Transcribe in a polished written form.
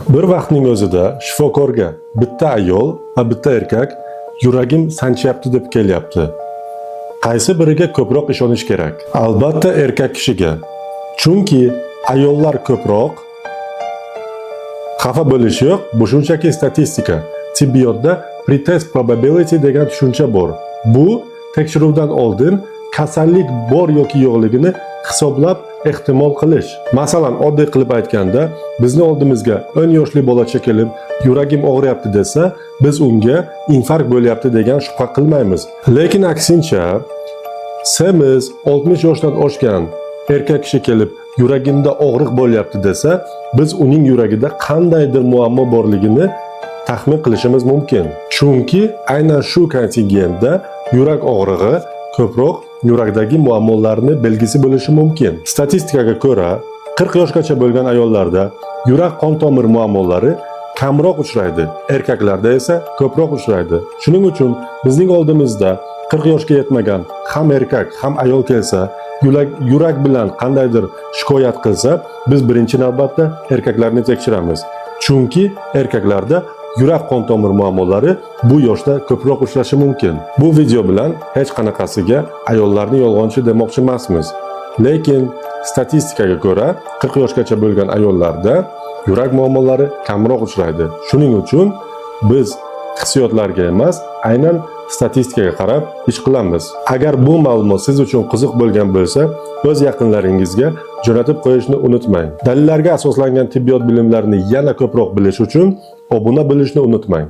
Bir vaqtning o'zida shifokorga bitta ayol va bitta erkak yuragim sanchyapti deb kelyapti. Qaysi biriga ko'proq ishonish kerak? Albatta erkak kishiga. Chunki ayollar ko'proq xafa bo'lishi yo'q, bu shunchaki statistika. Tibbiyotda pretest probability degan tushuncha bor. Bu tekshiruvdan oldin kasallik bor yoki yo'qligini hisoblab ehtimol qilish. Masalan, oddiy qilib aytganda, bizni oldimizga 10 yoshli bolacha kelib, yuragim og'riyapti desa, biz unga infarkt bo'lyapti degan shubha qilmaymiz. Lekin aksincha, semiz 60 yoshdan oshgan erkak kishi kelib, yuragimda og'riq bo'lyapti desa, biz uning yuragida qandaydir muammo borligini taxmin qilishimiz mumkin. Chunki aynan shu kontingentda yurak og'rig'i ko'proq yurakdagi muammolarni belgisi bo'lishi mumkin. Statistikaga ko'ra, 40 yoshgacha bo'lgan ayollarda yurak qon tomir muammolari kamroq uchraydi, erkaklarda esa ko'proq uchraydi. Shuning uchun bizning oldimizda 40 yoshga yetmagan ham erkak, ham ayol kelsa, yurak bilan qandaydir shikoyat qilsa, biz birinchi navbatda erkaklarni tekshiramiz. Chunki erkaklarda yurak qon tomir muammolari bu yoshda ko'proq uchrashi mumkin. Bu video bilan hech qanaqasiga ayollarni yolg'onchi demoqchi emasmiz. Lekin statistikaga ko'ra 40 yoshgacha bo'lgan ayollarda yurak muammolari kamroq uchraydi. Shuning uchun biz hissiyotlarga emas, aynan statistikaga qarab ish qilamiz. Agar bu ma'lumot siz uchun qiziq bo'lgan bo'lsa, o'z yaqinlaringizga jo'natib qo'yishni unutmang. Dalillarga asoslangan tibbiyot bilimlarini yana ko'proq bilish uchun obuna bo'lishni unutmang.